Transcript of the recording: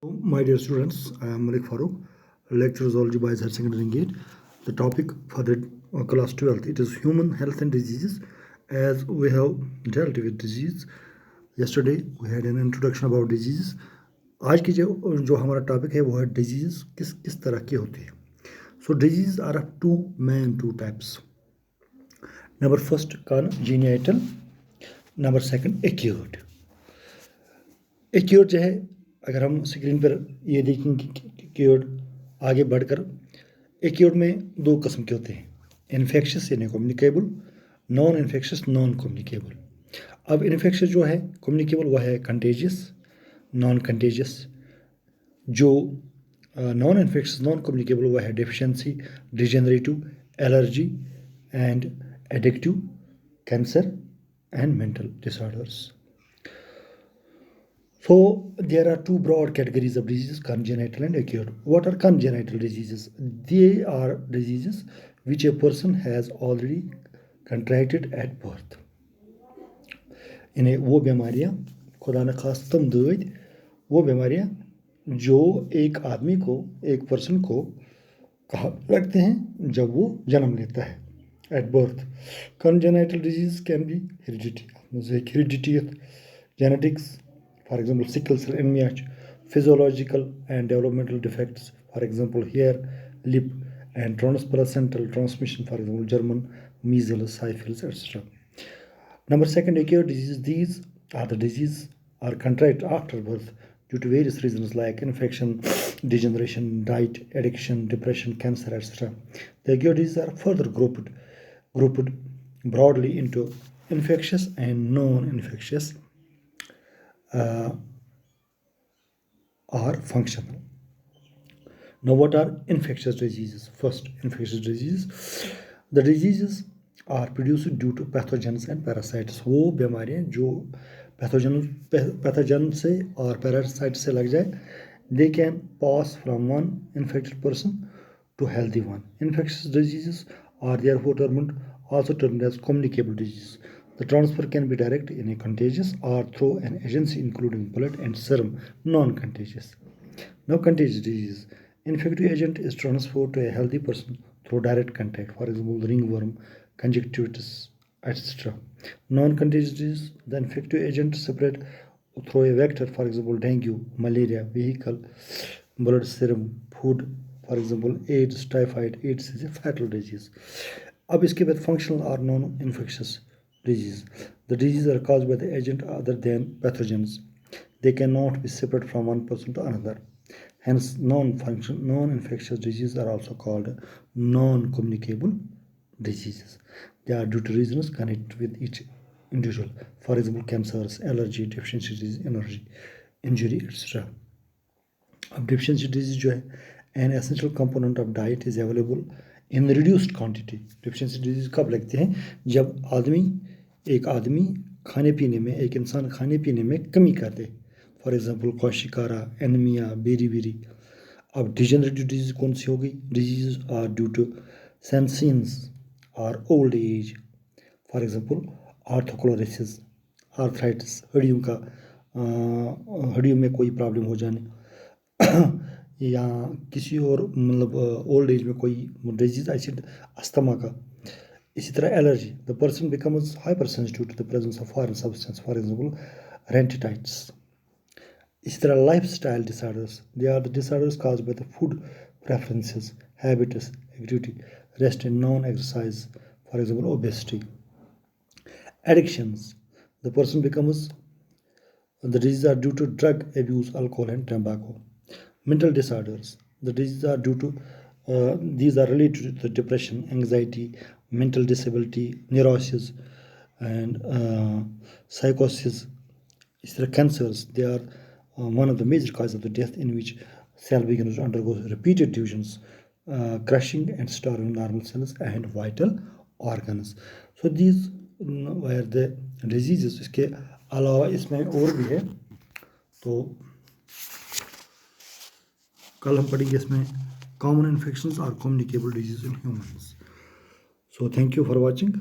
My dear students, I am Malik Farooq, lecturer zoology by Higher Secondary Gate. The topic for the class 12th, it is human health and diseases. As we have dealt with disease, yesterday we had an introduction about diseases. आज की जो हमारा topic है वो है disease किस तरह की होती है. So diseases are of two types. Number first congenital, number second acute. Acute जो है, अगर हम स्क्रीन पर ये देखेंगे एक्यूट आगे बढ़कर, एक्यूट में दो किस्म के होते हैं, इन्फेक्शस यानी communicable, non infectious non communicable. अब इन्फेक्शस जो है कम्युनिकेबल वह है कंटेजियस, नॉन कंटेजियस. जो नॉन इन्फेक्शस नॉन कम्युनिकेबल वह है deficiency, degenerative, allergy and addictive, cancer and mental disorders. So there are two broad categories of diseases, congenital and acute. What are congenital diseases? They are diseases which a person has already contracted at birth. इन्हें वो बीमारियाँ, खुदा न खास्तम दर्द, वो बीमारियाँ जो एक आदमी को, एक पर्सन को कहाँ लगते हैं जब वो जन्म लेता है, at birth. Congenital disease can be heredity, genetics. For example, sickle cell anemia, physiological and developmental defects, for example, hair, lip, and transplacental transmission, for example, German, measles, syphilis, etc. Number second, acute disease. These are the diseases are contracted after birth due to various reasons like infection, degeneration, diet, addiction, depression, cancer, etc. The acute diseases are further grouped broadly into infectious and non-infectious are functional. Now, what are infectious diseases? First, infectious diseases. The diseases are produced due to pathogens and parasites. वो बीमारियाँ जो pathogen से और parasite से लग जाए, they can pass from one infected person to healthy one. Infectious diseases are therefore also termed as communicable diseases. The transfer can be direct in a contagious or through an agency including blood and serum, non-contagious. Now, contagious disease. Infective agent is transferred to a healthy person through direct contact, for example, ringworm, conjunctivitis, etc. Non-contagious disease, the infective agent spread through a vector, for example, dengue, malaria, vehicle, blood, serum, food, for example, AIDS, typhoid. AIDS is a fatal disease. अब इसके बाद functional or non-infectious disease. The diseases are caused by the agent other than pathogens. They cannot be separate from one person to another. Hence, non-infectious diseases are also called non-communicable diseases. They are due to reasons connected with each individual. For example, cancers, allergy, deficiency disease, energy, injury, etc. अब deficiency disease जो है, an essential component of diet is available in reduced quantity. Deficiency disease कब लगते हैं? जब एक आदमी खाने पीने में, एक इंसान खाने पीने में कमी कर दे. फॉर एग्जाम्पल कोशिकारा, एनीमिया, बेरी. अब डिजेनरेटिव डिजीज कौन सी हो गई? Disease are due to senescence और old age. For example arteriosclerosis, arthritis, हड्डियों में कोई प्रॉब्लम हो जाने या किसी और मतलब ओल्ड एज में कोई डिजीज ऐसी अस्थमा का. इसी तरह allergy, the person becomes hyper sensitive to the presence of foreign substance, for example rhinitis. इसी तरह life style disorders, they are the disorders caused by the food preferences, habits, activity, rest and non exercise, for example obesity. Addictions, the person becomes, the diseases are due to drug abuse, alcohol and tobacco. Mental disorders, the diseases are due to, these are related to the depression, anxiety, mental disability, neurosis and psychosis. Cancers, they are one of the major causes of the death in which cell begins to undergo repeated divisions, crushing and starving normal cells and vital organs. So these were the diseases. इसके अलावा इसमें और भी है, तो कल हम पढ़ेंगे इसमें common infections or communicable diseases in humans. So thank you for watching.